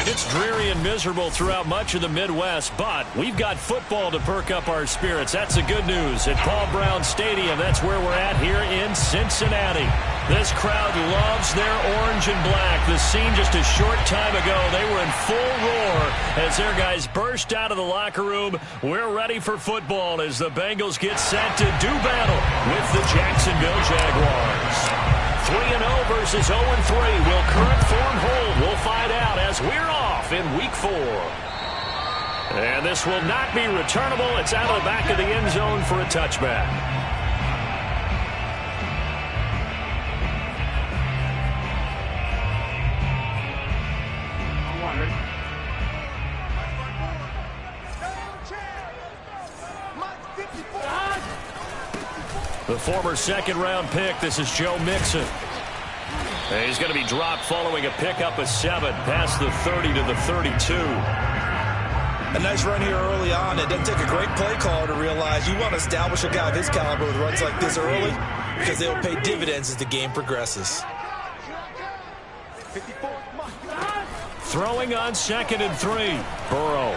It's dreary and miserable throughout much of the Midwest, but we've got football to perk up our spirits. That's the good news. At Paul Brown Stadium, that's where we're at here in Cincinnati. This crowd loves their orange and black. The scene just a short time ago, they were in full roar as their guys burst out of the locker room. We're ready for football as the Bengals get set to do battle with the Jacksonville Jaguars. 3-0 versus 0-3. Will current form hold? We'll find out as we're off in Week 4. And this will not be returnable. It's out of the back of the end zone for a touchback. The former second-round pick, this is Joe Mixon. And he's going to be dropped following a pickup of 7, past the 30 to the 32. A nice run here early on. It doesn't take a great play caller to realize you want to establish a guy of his caliber with runs like this early because they'll pay dividends as the game progresses. Throwing on 2nd and 3. Burrow.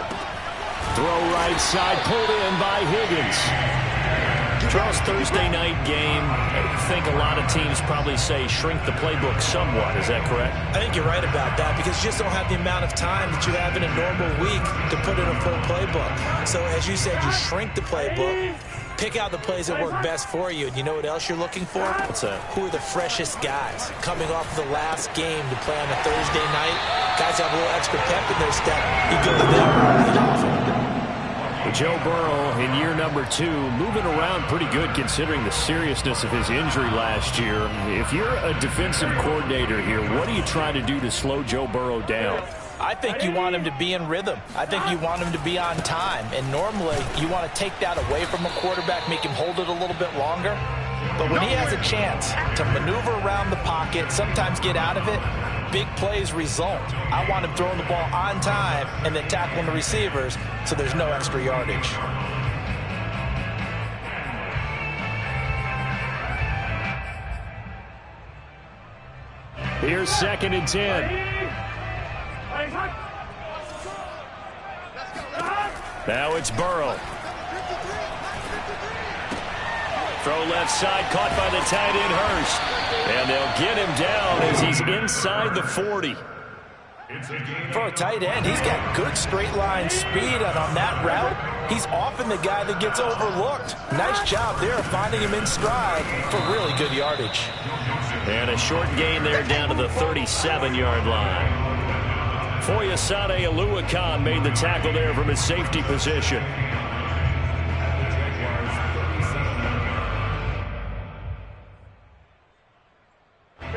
Throw right side, pulled in by Higgins. Charles, Thursday night game, I think a lot of teams probably say shrink the playbook somewhat. Is that correct? I think you're right about that because you just don't have the amount of time that you have in a normal week to put in a full playbook. So as you said, you shrink the playbook, pick out the plays that work best for you. And you know what else you're looking for? What's that? Who are the freshest guys coming off the last game to play on a Thursday night? Guys have a little extra pep in their step. You go to them early and often. Joe Burrow in year number 2, moving around pretty good considering the seriousness of his injury last year. If you're a defensive coordinator here, what are you trying to do to slow Joe Burrow down? I think you want him to be in rhythm. I think you want him to be on time. And normally you want to take that away from a quarterback, make him hold it a little bit longer. But when he has a chance to maneuver around the pocket, sometimes get out of it, big plays result. I want him throwing the ball on time and then tackling the receivers so there's no extra yardage. Here's 2nd and 10. Now it's Burrow. Throw left side, caught by the tight end Hurst. And they'll get him down as he's inside the 40. For a tight end, he's got good straight line speed, and on that route, he's often the guy that gets overlooked. Nice job there of finding him in stride for really good yardage. And a short gain there down to the 37-yard line. Foyesade Oluwakan made the tackle there from his safety position.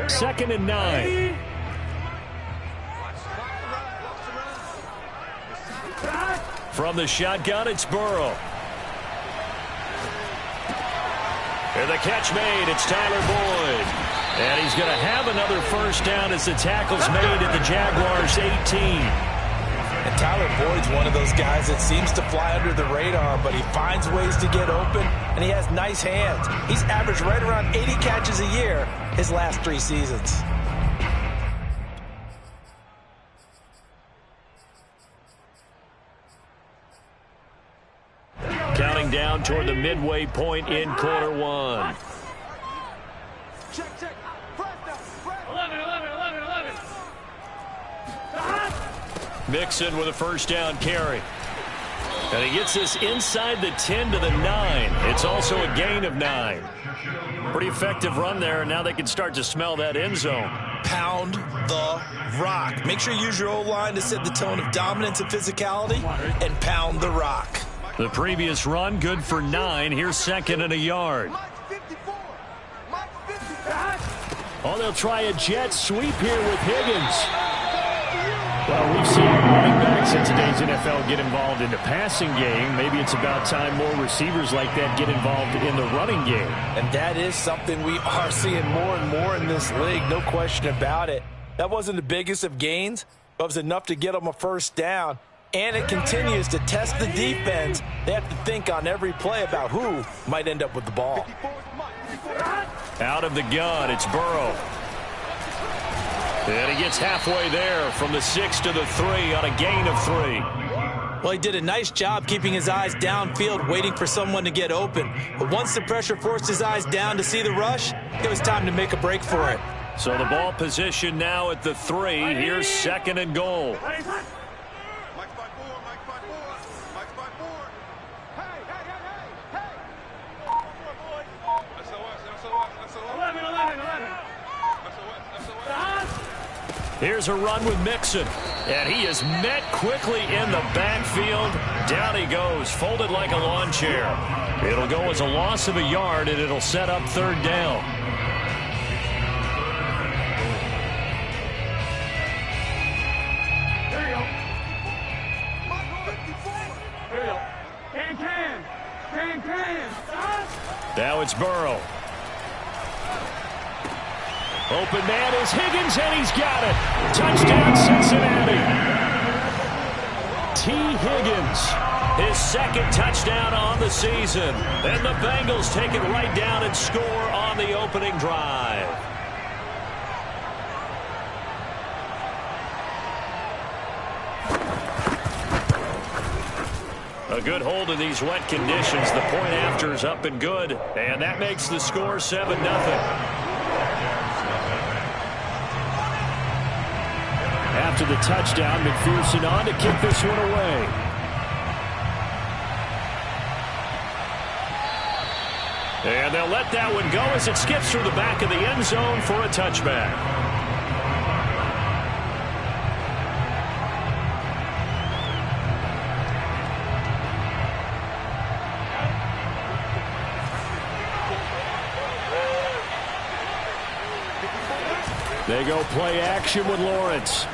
Second and 9. From the shotgun, it's Burrow. And the catch made. It's Tyler Boyd. And he's going to have another first down as the tackle's made at the Jaguars' 18. And Tyler Boyd's one of those guys that seems to fly under the radar, but he finds ways to get open, and he has nice hands. He's averaged right around 80 catches a year his last 3 seasons. Counting down toward the midway point in quarter 1. Check. 11. Mixon with a first down carry. And he gets this inside the 10 to the 9. It's also a gain of 9. Pretty effective run there, and now they can start to smell that end zone. Pound the rock. Make sure you use your O-line to set the tone of dominance and physicality, and pound the rock. The previous run, good for 9. Here's 2nd and a yard. Oh, they'll try a jet sweep here with Higgins. Well, we've seen running backs in today's NFL get involved in the passing game. Maybe it's about time more receivers like that get involved in the running game. And that is something we are seeing more and more in this league, no question about it. That wasn't the biggest of gains, but it was enough to get them a first down. And it continues to test the defense. They have to think on every play about who might end up with the ball. Out of the gun, it's Burrow. And he gets halfway there from the 6 to the 3 on a gain of 3. Well, he did a nice job keeping his eyes downfield, waiting for someone to get open. But once the pressure forced his eyes down to see the rush, it was time to make a break for it. So the ball position now at the 3. Here's 2nd and goal. Here's a run with Mixon, and he is met quickly in the backfield. Down he goes, folded like a lawn chair. It'll go as a loss of a yard, and it'll set up 3rd down. There you go. Can. Now it's Burrow. Open man is Higgins, and he's got it. Touchdown, Cincinnati. T. Higgins, his 2nd touchdown on the season. And the Bengals take it right down and score on the opening drive. A good hold in these wet conditions. The point after is up and good. And that makes the score 7-0. After the touchdown, McPherson on to kick this one away. And they'll let that one go as it skips through the back of the end zone for a touchback. They go play action with Lawrence.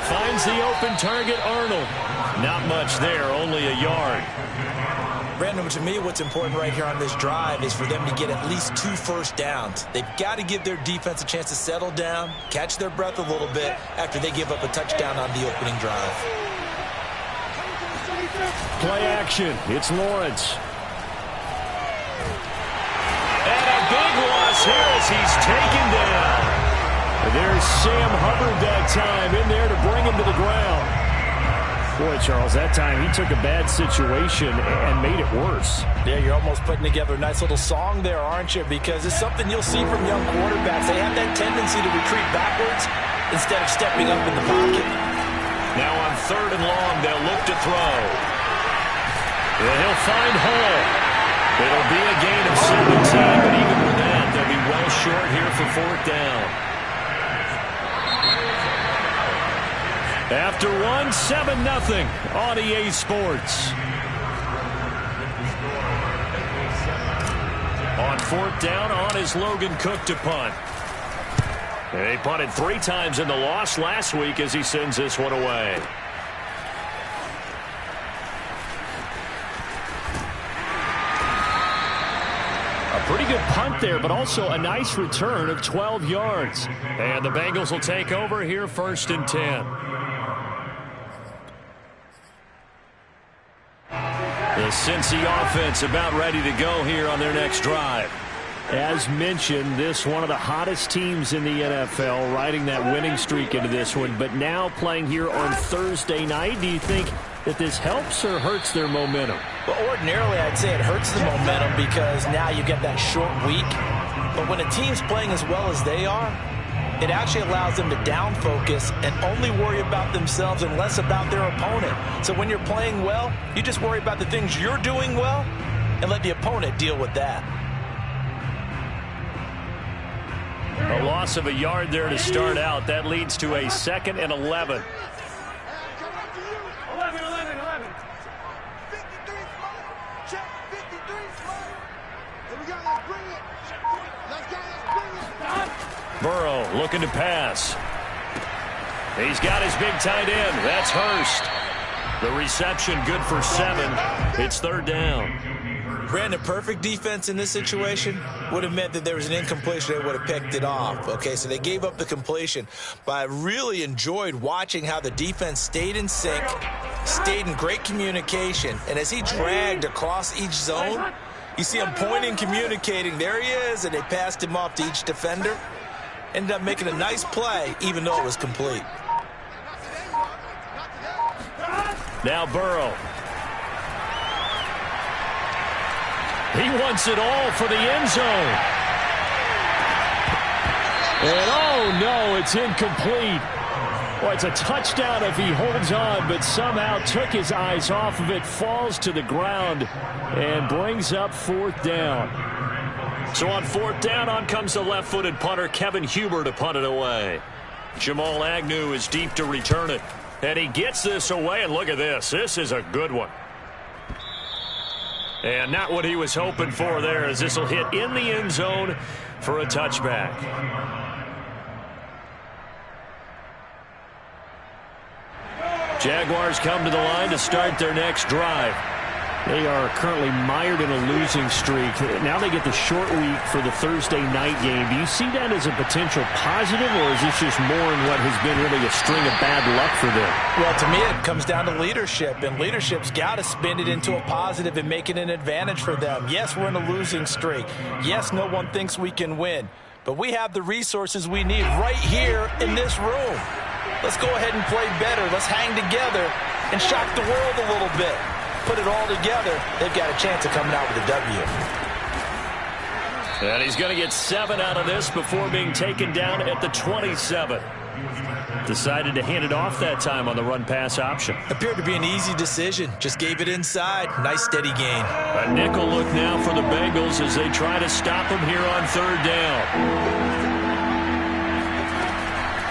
Finds the open target, Arnold. Not much there, only a yard. Brandon, to me, what's important right here on this drive is for them to get at least 2 first downs. They've got to give their defense a chance to settle down, catch their breath a little bit after they give up a touchdown on the opening drive. Play action. It's Lawrence. And a big loss here as he's taken down. There's Sam Hubbard that time in there to bring him to the ground. Boy, Charles, that time he took a bad situation and made it worse. Yeah, you're almost putting together a nice little song there, aren't you? Because it's something you'll see from young quarterbacks. They have that tendency to retreat backwards instead of stepping up in the pocket. Now on 3rd and long, they'll look to throw. And he'll find Hall. It'll be a gain of 17, but even with that, they'll be well short here for 4th down. After 7-0 on EA Sports. On 4th down, on is Logan Cook to punt. He punted 3 times in the loss last week as he sends this one away. Pretty good punt there, but also a nice return of 12 yards. And the Bengals will take over here 1st and 10. The Cincy offense about ready to go here on their next drive. As mentioned, this one of the hottest teams in the NFL, riding that winning streak into this one, but now playing here on Thursday night. Do you think that this helps or hurts their momentum? Well, ordinarily, I'd say it hurts the momentum because now you get that short week. But when a team's playing as well as they are, it actually allows them to down focus and only worry about themselves and less about their opponent. So when you're playing well, you just worry about the things you're doing well and let the opponent deal with that. A loss of a yard there to start out. That leads to a 2nd and 11. 11. 53 smart. Check 53 smart. Here we go. Let's bring it. Let's bring it. Burrow looking to pass. He's got his big tight end. That's Hurst. The reception good for 7. It's 3rd down. Brandon, perfect defense in this situation would have meant that there was an incompletion. They would have picked it off. Okay, so they gave up the completion. But I really enjoyed watching how the defense stayed in sync, stayed in great communication. And as he dragged across each zone, You see him pointing, communicating. There he is, and they passed him off to each defender. Ended up making a nice play, even though it was complete. Now Burrow. He wants it all for the end zone. And oh no, it's incomplete. Well, it's a touchdown if he holds on, but somehow took his eyes off of it, falls to the ground, and brings up fourth down. So on fourth down, on comes the left-footed punter, Kevin Huber, to punt it away. Jamal Agnew is deep to return it. And he gets this away, and look at this. This is a good one. And not what he was hoping for there, as this will hit in the end zone for a touchback. Jaguars come to the line to start their next drive. They are currently mired in a losing streak. Now they get the short week for the Thursday night game. Do you see that as a potential positive, or is this just more in what has been really a string of bad luck for them? Well, to me, it comes down to leadership, and leadership's got to spin it into a positive and make it an advantage for them. Yes, we're in a losing streak. Yes, no one thinks we can win, but we have the resources we need right here in this room. Let's go ahead and play better. Let's hang together and shock the world a little bit. Put it all together, they've got a chance of coming out with a W. And he's going to get 7 out of this before being taken down at the 27. Decided to hand it off that time on the run-pass option. Appeared to be an easy decision. Just gave it inside. Nice steady gain. A nickel look now for the Bengals as they try to stop him here on third down.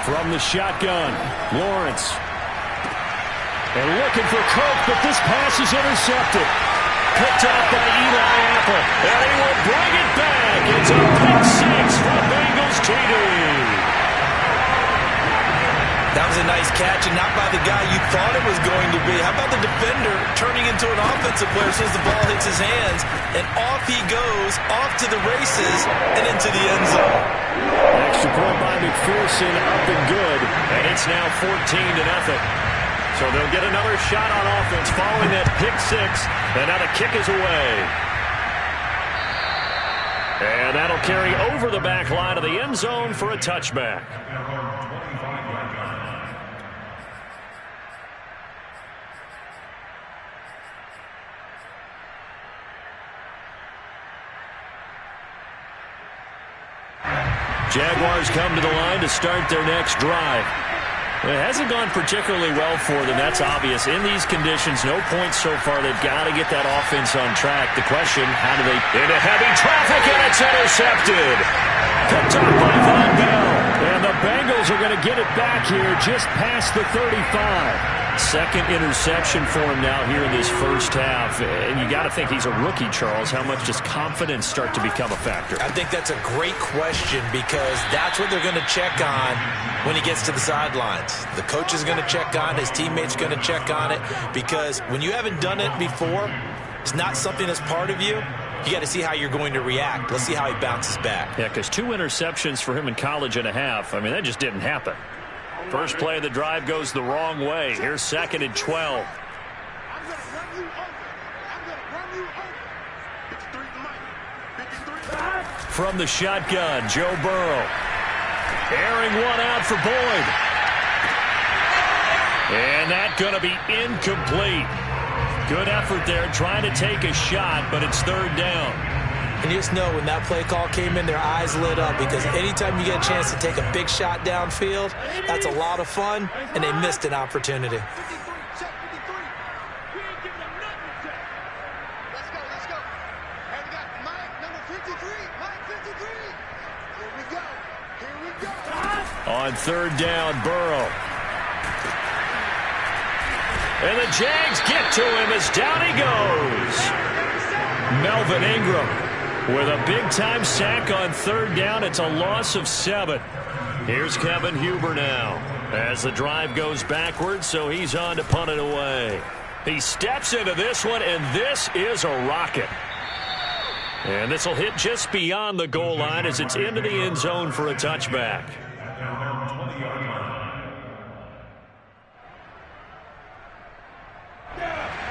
From the shotgun, Lawrence. And looking for Cook, but this pass is intercepted. Picked off by Eli Apple. And he will bring it back. It's a pick six from Bengals TD. That was a nice catch, and not by the guy you thought it was going to be. How about the defender turning into an offensive player as soon as the ball hits his hands, and off he goes, off to the races, and into the end zone. Extra point by McPherson, up and good. And it's now 14-0. So they'll get another shot on offense following that pick six. And now the kick is away. And that'll carry over the back line of the end zone for a touchback. Jaguars come to the line to start their next drive. It hasn't gone particularly well for them. That's obvious. In these conditions, no points so far. They've got to get that offense on track. The question, how do they... Into heavy traffic, and it's intercepted. Picked off by Von Bell. And the Bengals are going to get it back here just past the 35. Second interception for him now here in this first half. And you got to think he's a rookie, Charles. How much does confidence start to become a factor? I think that's a great question, because that's what they're going to check on when he gets to the sidelines. The coach is going to check on it. His teammates are going to check on it, because when you haven't done it before, it's not something that's part of you. You got to see how you're going to react. Let's see how he bounces back. Yeah, because 2 interceptions for him in college and a half. I mean, that just didn't happen. First play of the drive goes the wrong way. Here's 2nd and 12. From the shotgun, Joe Burrow. Airing one out for Boyd. And that's going to be incomplete. Good effort there, trying to take a shot, but it's third down. And you just know when that play call came in, their eyes lit up, because anytime you get a chance to take a big shot downfield, that's a lot of fun, and they missed an opportunity. On third down, Burrow. And the Jags get to him as down he goes. Melvin Ingram with a big-time sack on third down. It's a loss of 7. Here's Kevin Huber now as the drive goes backwards, so he's on to punt it away. He steps into this one, and this is a rocket. And this will hit just beyond the goal line as it's into the end zone for a touchback.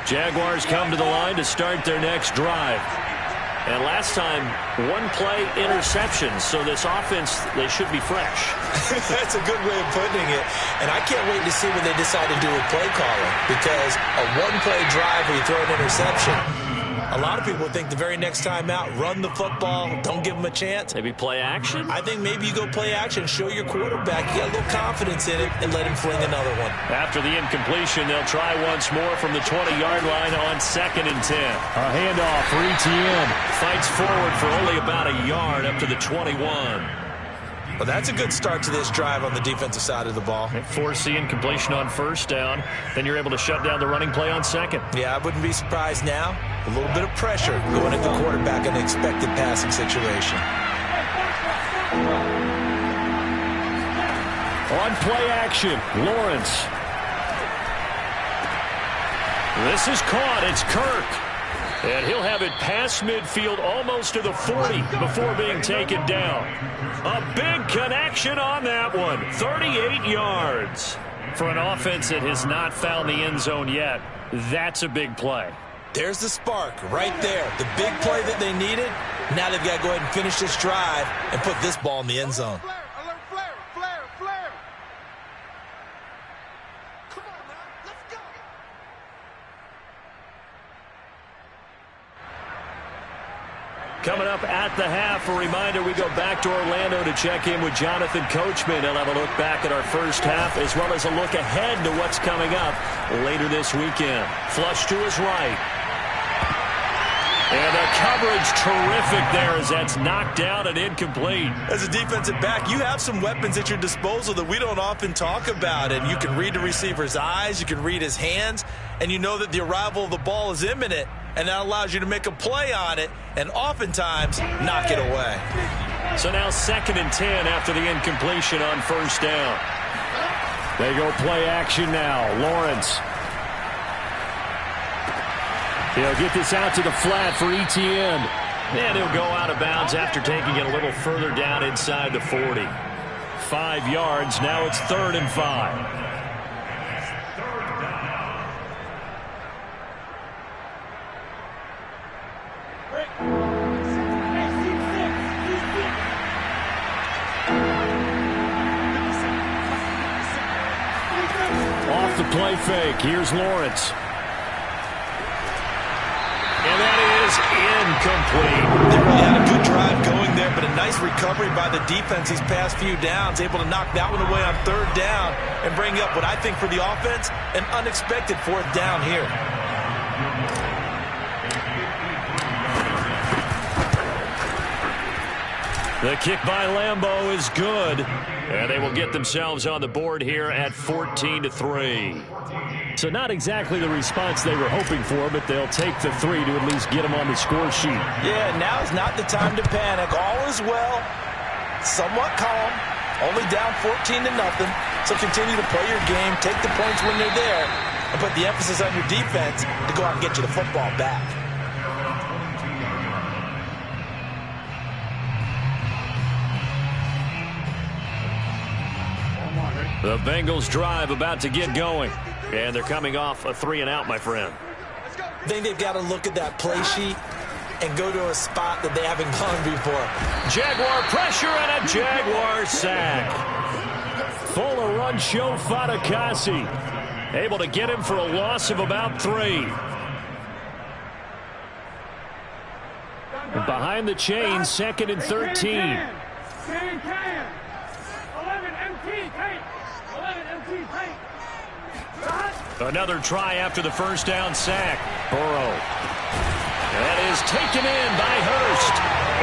Jaguars come to the line to start their next drive. And last time, one play interception. So this offense, they should be fresh. That's a good way of putting it. And I can't wait to see what they decide to do with play calling, because a one-play drive where you throw an interception, a lot of people think the very next time out, run the football, don't give them a chance. Maybe play action? I think maybe you go play action, show your quarterback you got a little confidence in it, and let him fling another one. After the incompletion, they'll try once more from the 20-yard line on 2nd and 10. A handoff for Etienne. Fights forward for only about a yard up to the 21. Well, that's a good start to this drive on the defensive side of the ball. They force the incompletion on 1st down. Then you're able to shut down the running play on 2nd. Yeah, I wouldn't be surprised now. A little bit of pressure going at the quarterback in an expected passing situation. On play action, Lawrence. This is caught. It's Kirk. And he'll have it past midfield almost to the 40 before being taken down. A big connection on that one. 38 yards. For an offense that has not found the end zone yet, that's a big play. There's the spark right there. The big play that they needed. Now they've got to go ahead and finish this drive and put this ball in the end zone. Flare. Come on, man. Let's go. Coming up at the half, a reminder, we go back to Orlando to check in with Jonathan Coachman. He'll have a look back at our first half as well as a look ahead to what's coming up later this weekend. Flush to his right. And the coverage terrific there as that's knocked down and incomplete. As a defensive back, you have some weapons at your disposal that we don't often talk about. And you can read the receiver's eyes, you can read his hands, and you know that the arrival of the ball is imminent. And that allows you to make a play on it and oftentimes knock it away. So now 2nd and 10 after the incompletion on 1st down. They go play action now. Lawrence. He'll get this out to the flat for Etienne. And he'll go out of bounds after taking it a little further down inside the 40. 5 yards. Now it's 3rd and 5. Off the play fake. Here's Lawrence. And that is incomplete. They really had a good drive going there, but a nice recovery by the defense these past few downs, able to knock that one away on 3rd down and bring up what I think for the offense, an unexpected 4th down here. The kick by Lambeau is good. And they will get themselves on the board here at 14-3. So not exactly the response they were hoping for, but they'll take the 3 to at least get them on the score sheet. Yeah, now is not the time to panic. All is well. Somewhat calm. Only down 14-0. So continue to play your game, take the points when they're there, and put the emphasis on your defense to go out and get you the football back. The Bengals drive about to get going. And they're coming off a 3-and-out, my friend. I think they've got to look at that play sheet and go to a spot that they haven't gone before. Jaguar pressure and a Jaguar sack. Full of run show Fatukasi. Able to get him for a loss of about 3. Behind the chain, 2nd and 13. Another try after the 1st down sack. Burrow. That is taken in by Hurst.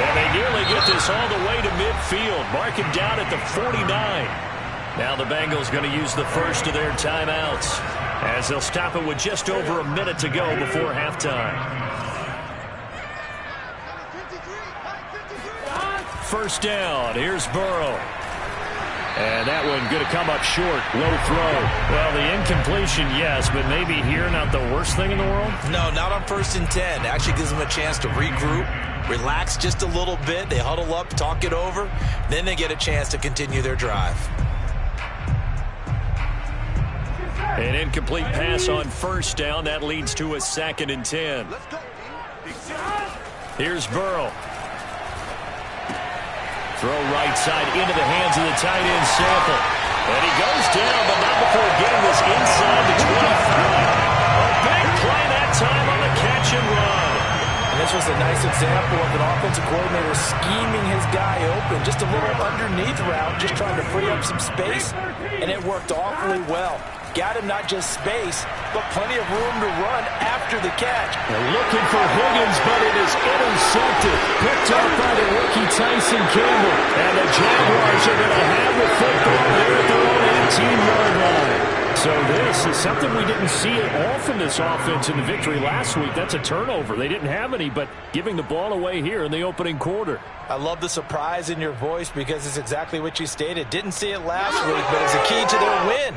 And they nearly get this all the way to midfield. Marking down at the 49. Now the Bengals going to use the first of their timeouts as they'll stop it with just over a minute to go before halftime. 1st down. Here's Burrow. And that one going to come up short. Low throw. Well, the incompletion, yes, but maybe here not the worst thing in the world? No, not on 1st and 10. Actually gives them a chance to regroup, relax just a little bit. They huddle up, talk it over. Then they get a chance to continue their drive. An incomplete pass on 1st down. That leads to a 2nd and 10. Here's Burrow. Throw right side into the hands of the tight end Sample. And he goes down, but not before getting this inside the 23. A big play that time on the catch and run. And this was a nice example of an offensive coordinator scheming his guy open. Just a little underneath route, just trying to free up some space, and it worked awfully well. Got him not just space, but plenty of room to run after the catch. They're looking for Higgins, but it is intercepted. Picked up by the rookie Tyson Campbell. And the Jaguars are going to have the football there at their own 18-yard line. So this is something we didn't see at all from this offense in the victory last week. That's a turnover. They didn't have any, but giving the ball away here in the opening quarter. I love the surprise in your voice because it's exactly what you stated. Didn't see it last week, but it's a key to their win.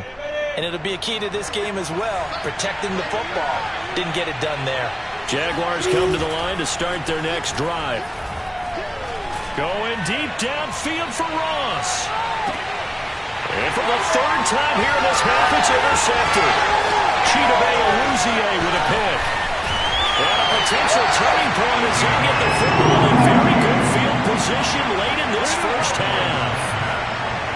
And it'll be a key to this game as well, protecting the football. Didn't get it done there. Jaguars come to the line to start their next drive. Going deep downfield for Ross. And for the third time here in this half, it's intercepted. Chidobe Awuzie with a pick. And a potential turning point as he get the football in very good field position late in this first half.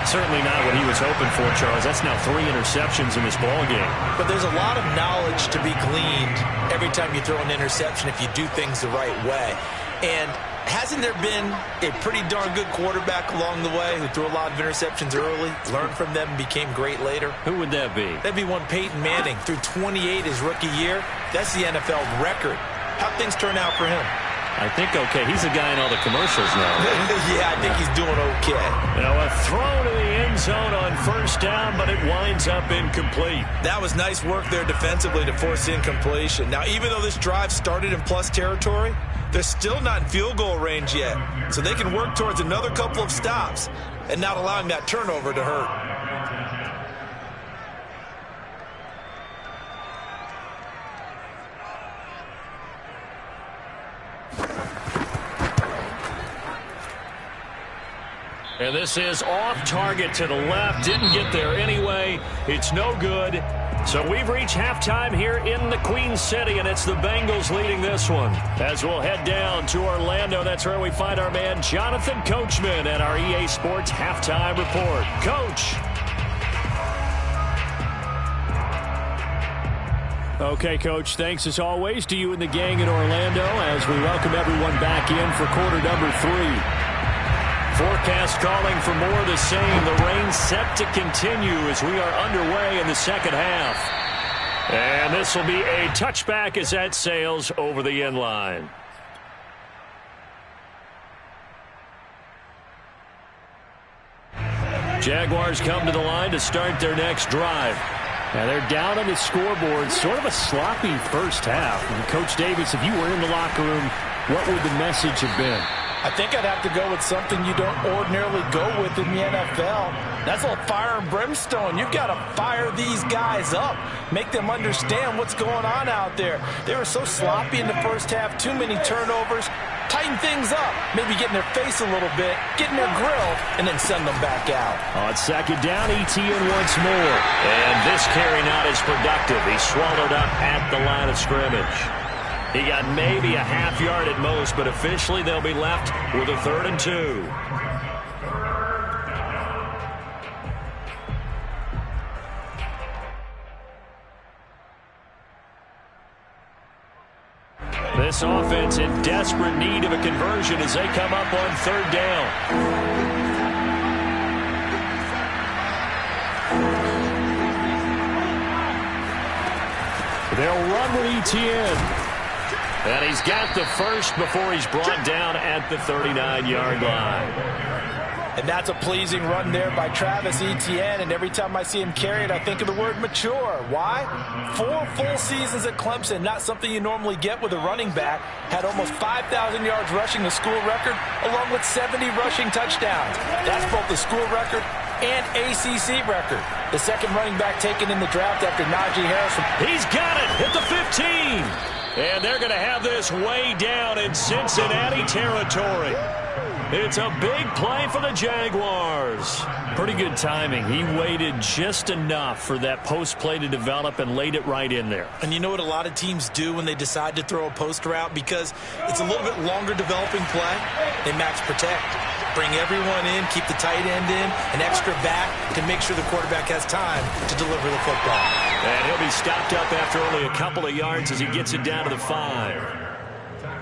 Certainly not what he was hoping for, Charles. That's now 3 interceptions in this ballgame. But there's a lot of knowledge to be gleaned every time you throw an interception if you do things the right way. And hasn't there been a pretty darn good quarterback along the way who threw a lot of interceptions early, learned from them, and became great later? Who would that be? That'd be one Peyton Manning. Threw 28 his rookie year. That's the NFL record. How'd things turn out for him? I think okay. He's a guy in all the commercials now. Yeah, I think he's doing okay. Now a throw to the end zone on first down, but it winds up incomplete. That was nice work there defensively to force incompletion. Now, even though this drive started in plus territory, they're still not in field goal range yet. So they can work towards another couple of stops and not allowing that turnover to hurt. And this is off target to the left. Didn't get there anyway. It's no good. So we've reached halftime here in the Queen City, and it's the Bengals leading this one. As we'll head down to Orlando, that's where we find our man Jonathan Coachman at our EA Sports Halftime Report. Coach. Okay, Coach, thanks as always to you and the gang in Orlando as we welcome everyone back in for quarter number 3. Forecast calling for more of the same. The rain set to continue as we are underway in the second half. And this will be a touchback as that sails over the end line. Jaguars come to the line to start their next drive. Now they're down on the scoreboard. Sort of a sloppy first half. And Coach Davis, if you were in the locker room, what would the message have been? I think I'd have to go with something you don't ordinarily go with in the NFL. That's a little fire and brimstone. You've got to fire these guys up. Make them understand what's going on out there. They were so sloppy in the first half. Too many turnovers. Tighten things up. Maybe get in their face a little bit. Get in their grill. And then send them back out. On second down, Etienne once more. And this carry not as productive. He's swallowed up at the line of scrimmage. He got maybe a half yard at most, but officially they'll be left with a 3rd and 2. This offense in desperate need of a conversion as they come up on 3rd down. They'll run with Etienne. And he's got the first before he's brought down at the 39-yard line. And that's a pleasing run there by Travis Etienne. And every time I see him carry it, I think of the word mature. Why? 4 full seasons at Clemson, not something you normally get with a running back. Had almost 5,000 yards rushing, the school record, along with 70 rushing touchdowns. That's both the school record and ACC record. The second running back taken in the draft after Najee Harris. He's got it at the 15. And they're going to have this way down in Cincinnati territory. It's a big play for the Jaguars. Pretty good timing. He waited just enough for that post play to develop and laid it right in there. And you know what a lot of teams do when they decide to throw a post route? Because it's a little bit longer developing play, they max protect. Bring everyone in, keep the tight end in, an extra back to make sure the quarterback has time to deliver the football. And he'll be stopped up after only a couple of yards as he gets it down to the 5.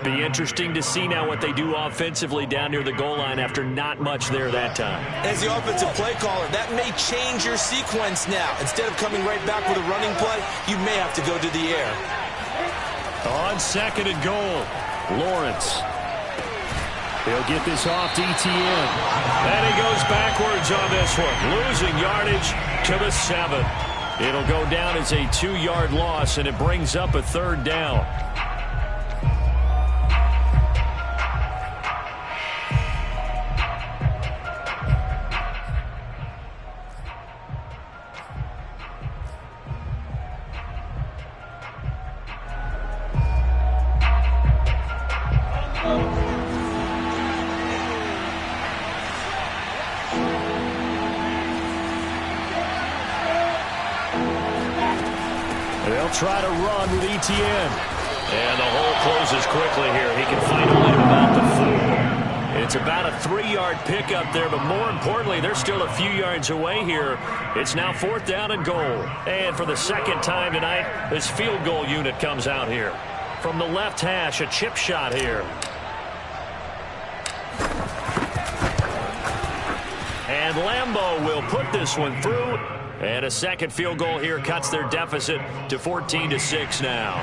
Be interesting to see now what they do offensively down near the goal line after not much there that time. As the offensive play caller, that may change your sequence now. Instead of coming right back with a running play, you may have to go to the air. On 2nd and goal, Lawrence. He'll get this off to Etienne. And he goes backwards on this one, losing yardage to the 7. It'll go down as a 2-yard loss, and it brings up a 3rd down. They'll try to run with Etienne. And the hole closes quickly here. He can find only about the 4. It's about a 3-yard pickup there, but more importantly, they're still a few yards away here. It's now 4th down and goal. And for the second time tonight, this field goal unit comes out here. From the left hash, a chip shot here. And Lambeau will put this one through. And a second field goal here cuts their deficit to 14-6 now.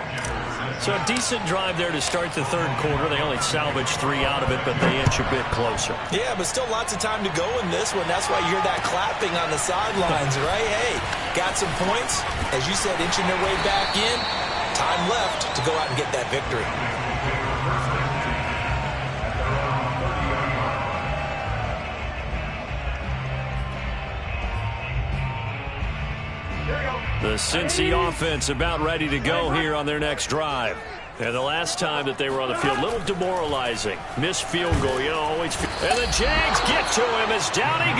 So a decent drive there to start the 3rd quarter. They only salvaged 3 out of it, but they inch a bit closer. Yeah, but still lots of time to go in this one. That's why you hear that clapping on the sidelines, right? Hey, got some points. As you said, inching their way back in. Time left to go out and get that victory. The Cincy offense about ready to go here on their next drive. And the last time that they were on the field, a little demoralizing. Missed field goal, you know, always. And the Jags get to him as down he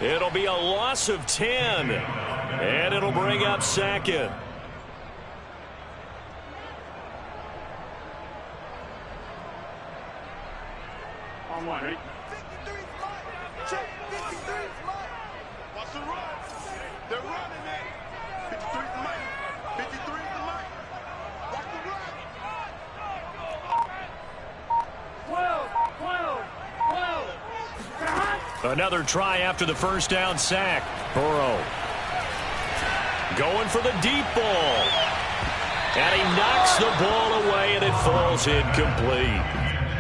goes. It'll be a loss of 10. And it'll bring up 2nd. On 1, ready? 53 Mike. Check. 53 Mike. Watch the run. They're running it. 53 Mike. 53 Mike. Watch the run. 12. Another try after the first down sack. Burrow going for the deep ball. And he knocks the ball away, and it falls incomplete.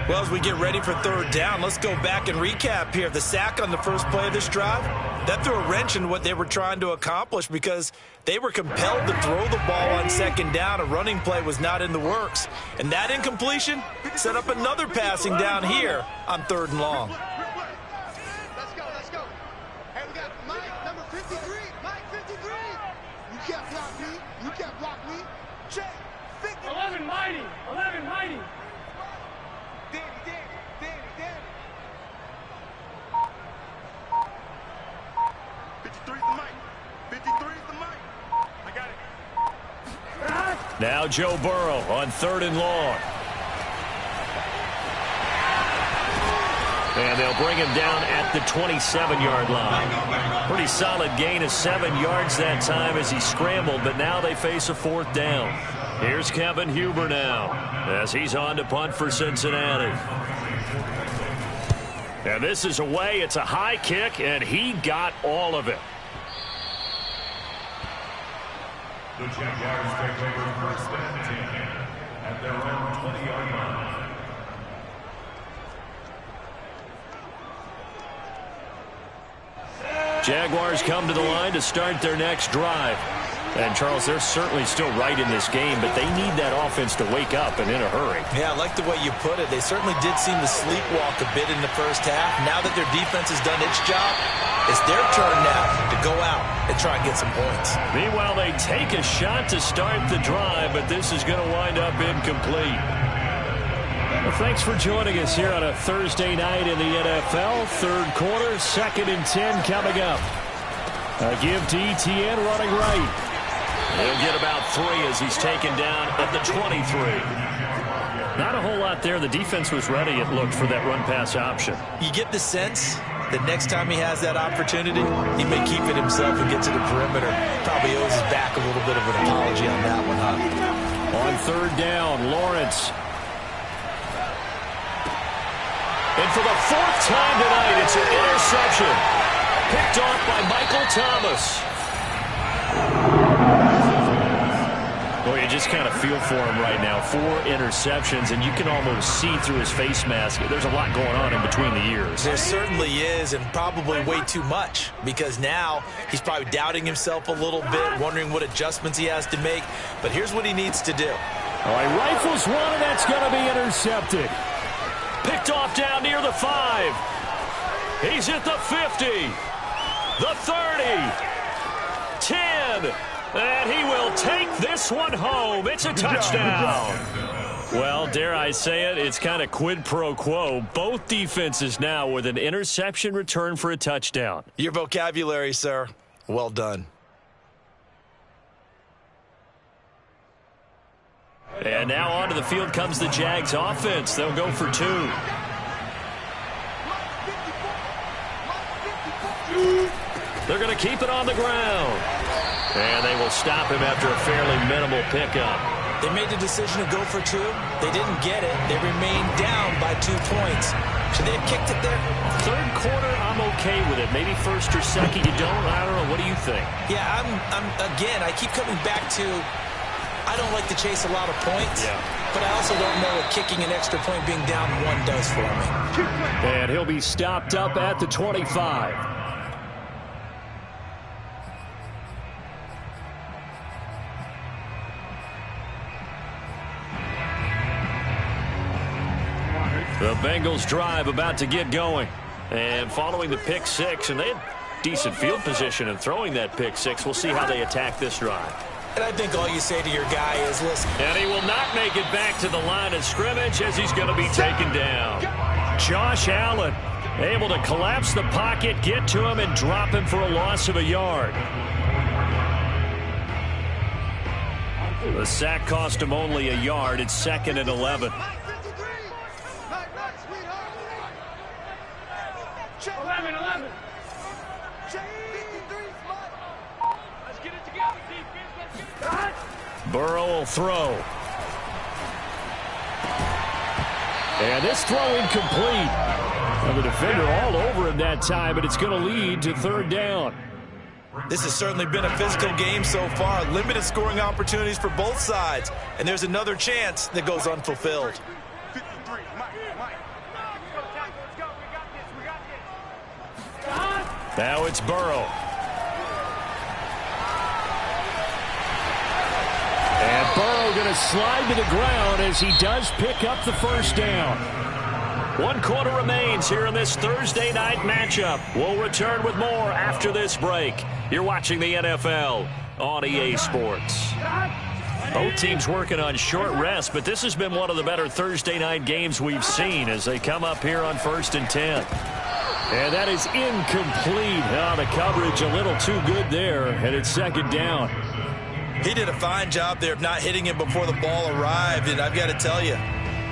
Well, as we get ready for 3rd down, let's go back and recap here. The sack on the first play of this drive, that threw a wrench in what they were trying to accomplish because they were compelled to throw the ball on 2nd down. A running play was not in the works. And that incompletion set up another passing down here on 3rd and long. Let's go. Hey, we got Mike, number 53. Mike, 53. You can't block me. You can't block me. Check. 50. 11 mighty. Danny. 53 is the mic. 53 is the mic. I got it. Now Joe Burrow on 3rd and long. And they'll bring him down at the 27-yard line. Pretty solid gain of 7 yards that time as he scrambled, but now they face a 4th down. Here's Kevin Huber now as he's on to punt for Cincinnati. And this is away. It's a high kick, and he got all of it. The Jaguars take over first and 10 at their own 20-yard line. Jaguars come to the line to start their next drive. And, Charles, they're certainly still right in this game, but they need that offense to wake up and in a hurry. Yeah, I like the way you put it. They certainly did seem to sleepwalk a bit in the first half. Now that their defense has done its job, it's their turn now to go out and try and get some points. Meanwhile, they take a shot to start the drive, but this is going to wind up incomplete. Well, thanks for joining us here on a Thursday night in the NFL. Third quarter, 2nd and 10 coming up. A give to Etienne running right. He'll get about 3 as he's taken down at the 23. Not a whole lot there. The defense was ready, it looked, for that run-pass option. You get the sense that next time he has that opportunity, he may keep it himself and get to the perimeter. Probably owes his back a little bit of an apology on that one, huh? On 3rd down, Lawrence. And for the 4th time tonight, it's an interception. Picked off by Michael Thomas. Well, you just kind of feel for him right now. 4 interceptions, and you can almost see through his face mask. There's a lot going on in between the ears. There certainly is, and probably way too much, because now he's probably doubting himself a little bit, wondering what adjustments he has to make. But here's what he needs to do. All right, rifles one, and that's going to be intercepted. Picked off down near the 5. He's at the 50. The 30. 10. And he will take this one home. It's a touchdown. Well, dare I say it, it's kind of quid pro quo. Both defenses now with an interception return for a touchdown. Your vocabulary, sir. Well done. And now onto the field comes the Jags offense. They'll go for 2. They're going to keep it on the ground. And they will stop him after a fairly minimal pickup. They made the decision to go for 2. They didn't get it. They remained down by 2 points. Should they have kicked it there? 3rd quarter, I'm okay with it. Maybe 1st or 2nd, you don't. I don't know. What do you think? Yeah, again, I keep coming back to I don't like to chase a lot of points, but I also don't know what kicking an extra point being down 1 does for me. And he'll be stopped up at the 25. The Bengals drive about to get going. And following the pick 6, and they had decent field position in throwing that pick 6. We'll see how they attack this drive. And I think all you say to your guy is, listen. And he will not make it back to the line of scrimmage as he's going to be taken down. Josh Allen able to collapse the pocket, get to him, and drop him for a loss of a yard. The sack cost him only a yard. It's 2nd and 11. Burrow will throw. And this throw incomplete. Well, the defender all over him that time, but it's going to lead to 3rd down. This has certainly been a physical game so far. Limited scoring opportunities for both sides. And there's another chance that goes unfulfilled. 53, Mike. Now it's Burrow. And Burrow going to slide to the ground as he does pick up the 1st down. 1 quarter remains here in this Thursday night matchup. We'll return with more after this break. You're watching the NFL on EA Sports. Both teams working on short rest, but this has been one of the better Thursday night games we've seen as they come up here on 1st and 10. And that is incomplete. Oh, the coverage a little too good there, and it's 2nd down. He did a fine job there of not hitting him before the ball arrived, and I've got to tell you,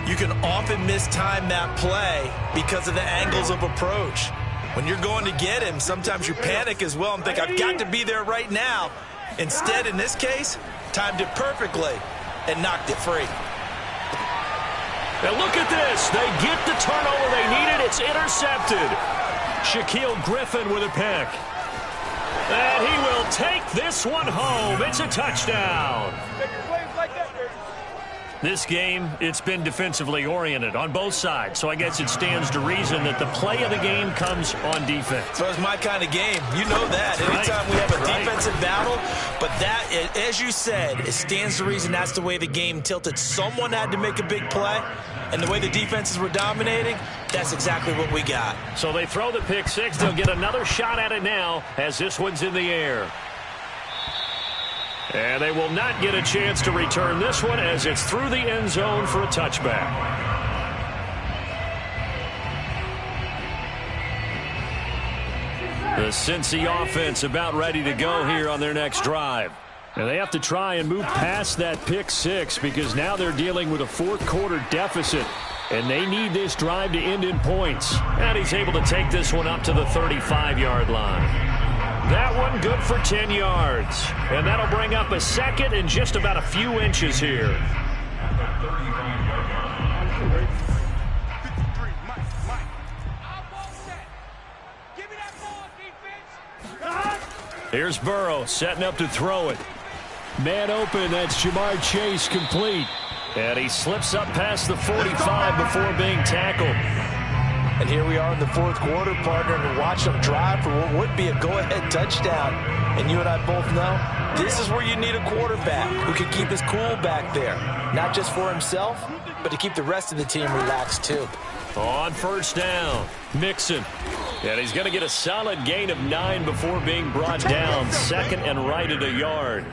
you can often mistime that play because of the angles of approach. When you're going to get him, sometimes you panic as well and think, I've got to be there right now. Instead, in this case, timed it perfectly and knocked it free. Now look at this. They get the turnover they needed. It's intercepted. Shaquille Griffin with a pick. And he will take this one home. It's a touchdown. This game, it's been defensively oriented on both sides, so I guess it stands to reason that the play of the game comes on defense. So it's my kind of game. You know that. Anytime we have a defensive battle, but that, as you said, it stands to reason that's the way the game tilted. Someone had to make a big play, and the way the defenses were dominating, that's exactly what we got. So they throw the pick 6. They'll get another shot at it now as this one's in the air. And they will not get a chance to return this one as it's through the end zone for a touchback. The Cincy offense about ready to go here on their next drive. And they have to try and move past that pick six because now they're dealing with a fourth-quarter deficit. And they need this drive to end in points. And he's able to take this one up to the 35-yard line. That one good for 10 yards. And that'll bring up a second and just about a few inches here. Here's Burrow setting up to throw it. Man open, that's Jamar Chase complete. And he slips up past the 45 before being tackled. And here we are in the fourth quarter, partner, and watch them drive for what would be a go-ahead touchdown. And you and I both know this is where you need a quarterback who can keep his cool back there. Not just for himself, but to keep the rest of the team relaxed too. On first down, Mixon. And he's going to get a solid gain of 9 before being brought down. Second and right at a yard.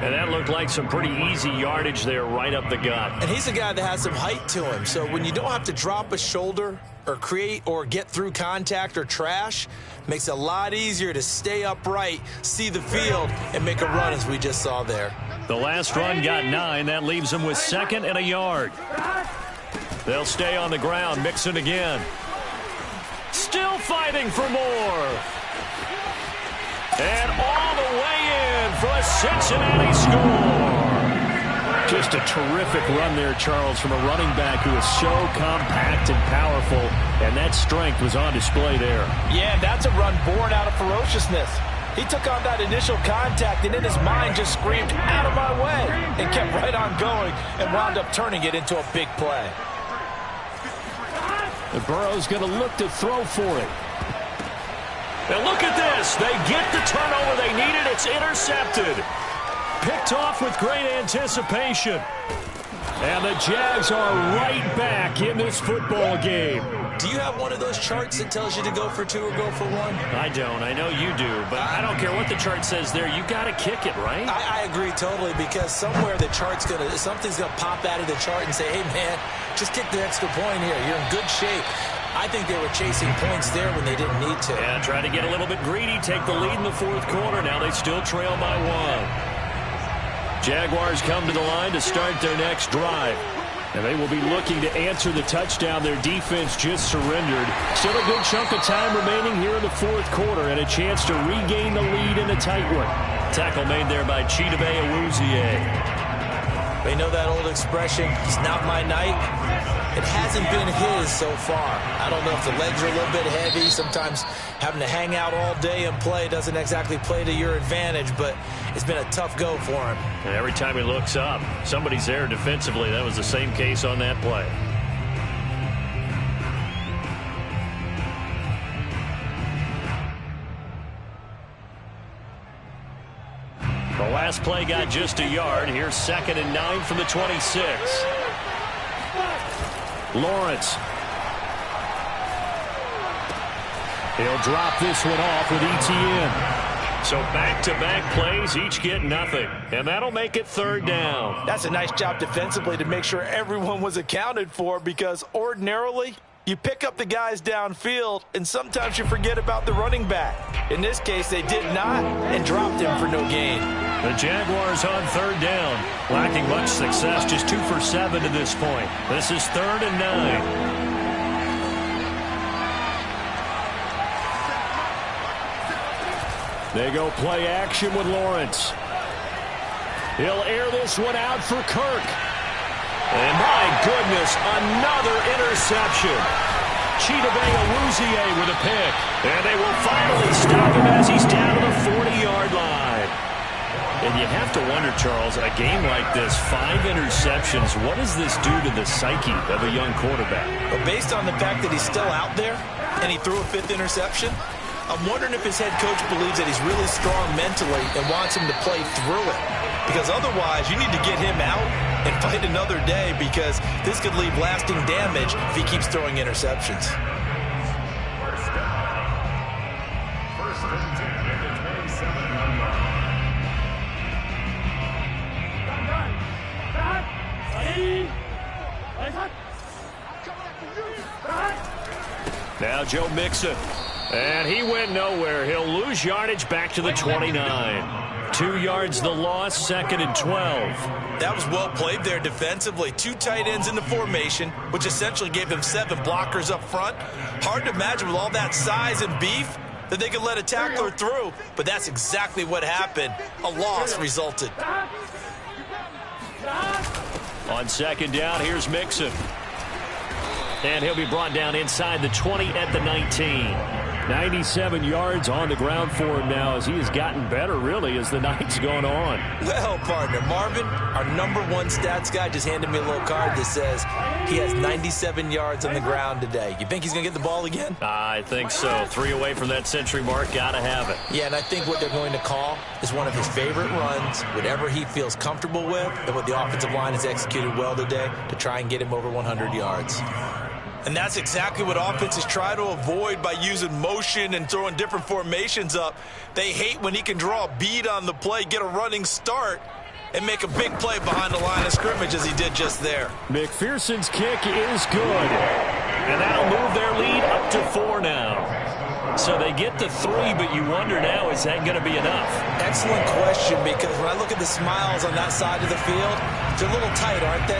And that looked like some pretty easy yardage there right up the gut. And he's a guy that has some height to him. So when you don't have to drop a shoulder or create or get through contact or trash, makes it a lot easier to stay upright, see the field, and make a run as we just saw there. The last run got 9. That leaves him with second and a yard. They'll stay on the ground. Mixon again. Still fighting for more. And all the way in for a Cincinnati score. Just a terrific run there, Charles, from a running back who is so compact and powerful, and that strength was on display there. Yeah, that's a run born out of ferociousness. He took on that initial contact and in his mind just screamed, "Out of my way," and kept right on going and wound up turning it into a big play. The Burrow's going to look to throw for it. Now look at this. They get the turnover they needed. It's intercepted. Picked off with great anticipation. And the Jags are right back in this football game. Do you have one of those charts that tells you to go for 2 or go for 1? I don't. I know you do. But I don't care what the chart says there. You got to kick it, right? I agree totally, because somewhere the chart's something's going to pop out of the chart and say, hey, man, just kick the extra point here. You're in good shape. I think they were chasing points there when they didn't need to. Yeah, try to get a little bit greedy, take the lead in the fourth quarter. Now they still trail by 1. Jaguars come to the line to start their next drive. And they will be looking to answer the touchdown their defense just surrendered. Still a good chunk of time remaining here in the fourth quarter and a chance to regain the lead in a tight one. Tackle made there by Chidobe Awuzie. They know that old expression, it's not my night. It hasn't been his so far. I don't know if the legs are a little bit heavy. Sometimes having to hang out all day and play doesn't exactly play to your advantage, but it's been a tough go for him. And every time he looks up, somebody's there defensively. That was the same case on that play. The last play got just a yard. Here's 2nd and 9 from the 26. Lawrence. He'll drop this one off with ETN. So back-to-back plays, each get nothing. And that'll make it 3rd down. That's a nice job defensively to make sure everyone was accounted for, because ordinarily you pick up the guys downfield and sometimes you forget about the running back. In this case, they did not and dropped him for no gain. The Jaguars on 3rd down. Lacking much success, just 2 for 7 to this point. This is 3rd and 9. They go play action with Lawrence. He'll air this one out for Kirk. And my goodness, another interception. Chidobe Awuzie with a pick. And they will finally stop him as he's down to the 40-yard line. And you have to wonder, Charles, a game like this, 5 interceptions, what does this do to the psyche of a young quarterback? But based on the fact that he's still out there and he threw a 5th interception, I'm wondering if his head coach believes that he's really strong mentally and wants him to play through it. Because otherwise, you need to get him out and fight another day, because this could leave lasting damage if he keeps throwing interceptions. First and 10 at the 27-yard line. Now Joe Mixon. And he went nowhere. He'll lose yardage back to the 29. 2 yards the loss, 2nd and 12. That was well played there defensively. 2 tight ends in the formation, which essentially gave them 7 blockers up front. Hard to imagine with all that size and beef that they could let a tackler through, but that's exactly what happened. A loss resulted. On 2nd down, here's Mixon. And he'll be brought down inside the 20 at the 19. 97 yards on the ground for him now as he has gotten better, really, as the night's gone on. Well, partner, Marvin, our #1 stats guy, just handed me a little card that says he has 97 yards on the ground today. You think he's going to get the ball again? I think so. 3 away from that century mark. Got to have it. Yeah, and I think what they're going to call is one of his favorite runs, whatever he feels comfortable with, and what the offensive line has executed well today to try and get him over 100 yards. And that's exactly what offenses try to avoid by using motion and throwing different formations up. They hate when he can draw a bead on the play, get a running start, and make a big play behind the line of scrimmage as he did just there. McPherson's kick is good. And that'll move their lead up to 4 now. So they get to 3, but you wonder now, is that going to be enough? Excellent question, because when I look at the smiles on that side of the field, they're a little tight, aren't they?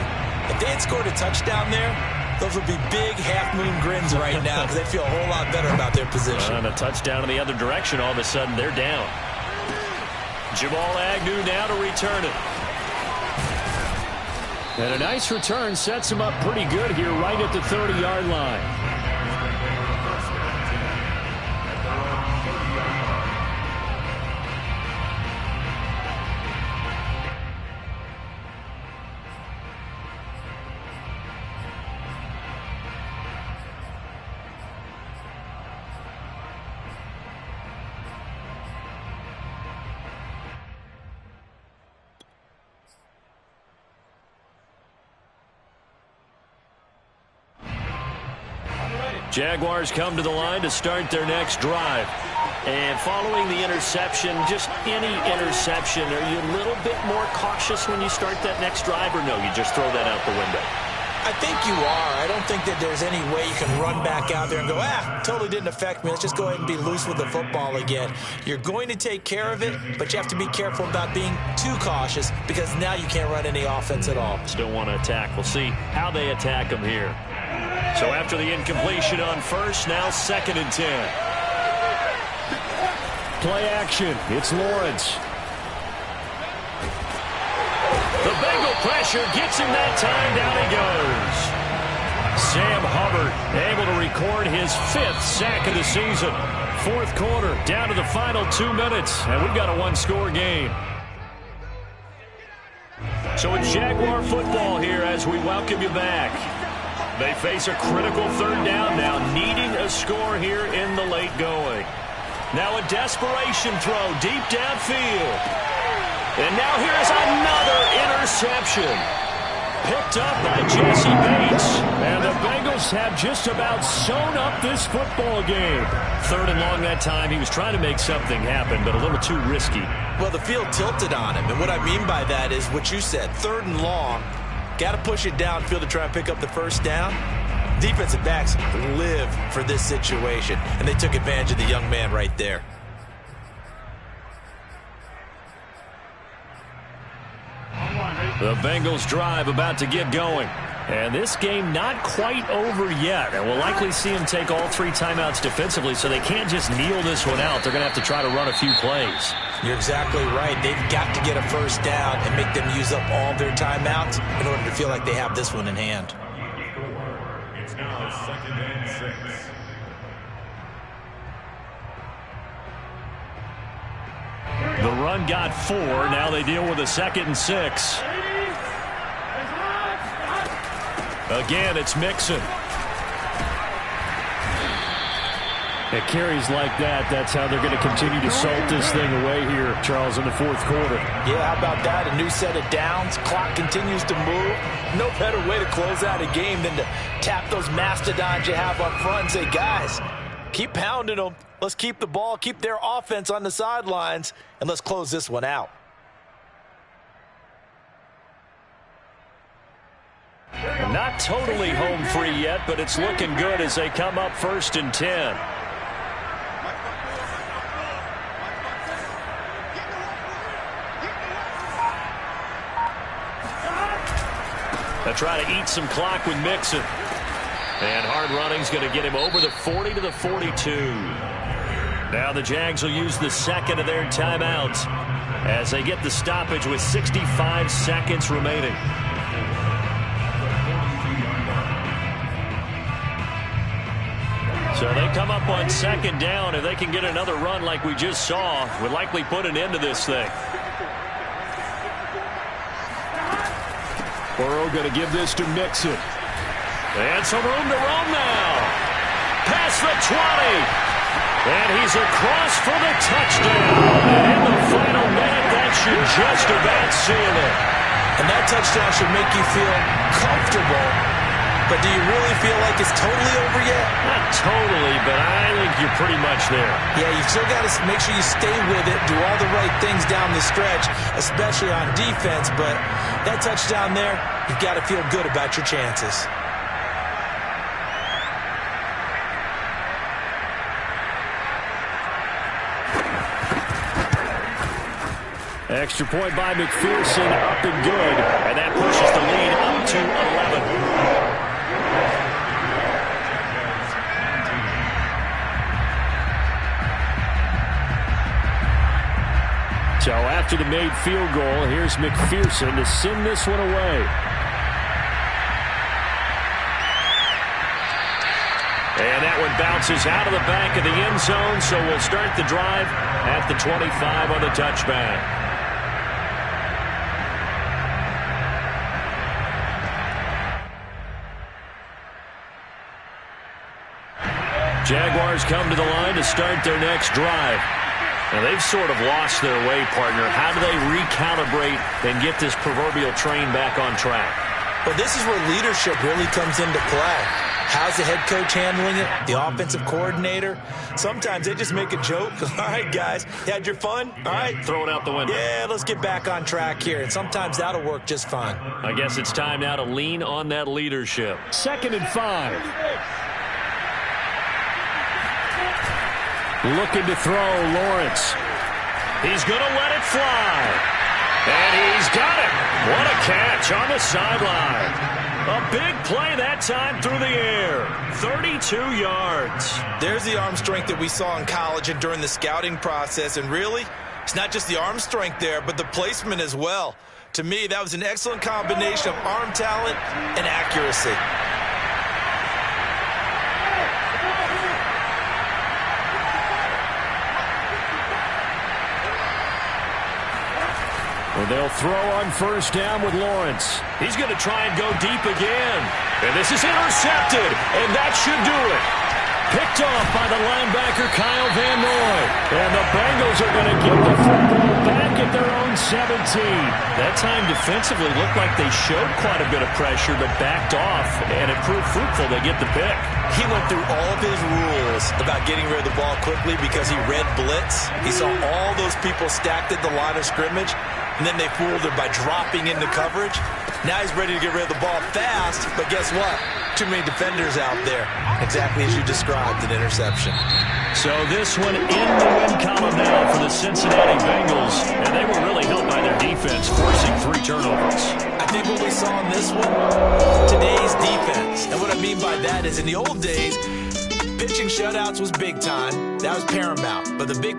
If they had scored a touchdown there, those would be big half-moon grins right now because they feel a whole lot better about their position. On a touchdown in the other direction, all of a sudden they're down. Jamal Agnew now to return it. And a nice return sets him up pretty good here right at the 30-yard line. Jaguars come to the line to start their next drive. And following the interception, just any interception, are you a little bit more cautious when you start that next drive, or no, you just throw that out the window? I think you are. I don't think that there's any way you can run back out there and go, totally didn't affect me. Let's just go ahead and be loose with the football again. You're going to take care of it, but you have to be careful about being too cautious because now you can't run any offense at all. Still want to attack. We'll see how they attack them here. So after the incompletion on first, now 2nd and 10. Play action. It's Lawrence. The Bengal pressure gets him that time. Down he goes. Sam Hubbard able to record his 5th sack of the season. 4th quarter, down to the final 2 minutes, and we've got a 1-score game. So it's Jaguar football here as we welcome you back. They face a critical 3rd down now, needing a score here in the late going. Now a desperation throw deep downfield. And now here's another interception. Picked up by Jesse Bates. And the Bengals have just about sewn up this football game. 3rd and long that time. He was trying to make something happen, but a little too risky. Well, the field tilted on him. And what I mean by that is what you said, 3rd and long. Got to push it downfield to try and pick up the 1st down. Defensive backs live for this situation, and they took advantage of the young man right there. The Bengals drive about to get going. And this game not quite over yet. And we'll likely see them take all 3 timeouts defensively, so they can't just kneel this one out. They're going to have to try to run a few plays. You're exactly right. They've got to get a 1st down and make them use up all their timeouts in order to feel like they have this one in hand. It's now 2nd and 6. The run got 4. Now they deal with a 2nd and 6. Again, it's Mixon. It carries like that. That's how they're going to continue to salt this thing away here, Charles, in the 4th quarter. Yeah, how about that? A new set of downs. Clock continues to move. No better way to close out a game than to tap those mastodons you have up front and say, guys, keep pounding them. Let's keep the ball, keep their offense on the sidelines, and let's close this one out. Not totally home free yet, but it's looking good as they come up 1st and 10. They'll try to eat some clock with Mixon. And hard running's going to get him over the 40 to the 42. Now the Jags will use the second of their timeouts as they get the stoppage with 65 seconds remaining. So they come up on second down. If they can get another run like we just saw, would likely put an end to this thing. Burrow going to give this to Mixon. And some room to roam now. Past the 20. And he's across for the touchdown. And in the final minute, that should just about seal it. And that touchdown should make you feel comfortable. But do you really feel like it's totally over yet? Not totally, but I think you're pretty much there. Yeah, you've still got to make sure you stay with it, do all the right things down the stretch, especially on defense. But that touchdown there, you've got to feel good about your chances. Extra point by McPherson, up and good. And that pushes the lead up to 11. So after the made field goal, here's McPherson to send this one away. And that one bounces out of the back of the end zone, so we'll start the drive at the 25 on the touchback. Jaguars come to the line to start their next drive. Now, they've sort of lost their way, partner. How do they recalibrate and get this proverbial train back on track? Well, this is where leadership really comes into play. How's the head coach handling it? The offensive coordinator? Sometimes they just make a joke. All right, guys, you had your fun? All right. Throw it out the window. Yeah, let's get back on track here. And sometimes that'll work just fine. I guess it's time now to lean on that leadership. 2nd and 5. Looking to throw, Lawrence. He's going to let it fly. And he's got it. What a catch on the sideline. A big play that time through the air. 32 yards. There's the arm strength that we saw in college and during the scouting process. And really, it's not just the arm strength there, but the placement as well. To me, that was an excellent combination of arm talent and accuracy. Well, they'll throw on first down with Lawrence. He's going to try and go deep again. And this is intercepted, and that should do it. Picked off by the linebacker, Kyle Van Noy. And the Bengals are going to get the football back at their own 17. That time defensively looked like they showed quite a bit of pressure, but backed off, and it proved fruitful. They get the pick. He went through all of his rules about getting rid of the ball quickly because he read blitz. He saw all those people stacked at the line of scrimmage, and then they fooled her by dropping into coverage. Now he's ready to get rid of the ball fast, but guess what? Too many defenders out there. Exactly as you described, an interception. So this one in the win column now for the Cincinnati Bengals, and they were really helped by their defense, forcing 3 turnovers. I think what we saw in this one, today's defense. And what I mean by that is in the old days, pitching shutouts was big time. That was paramount. But the big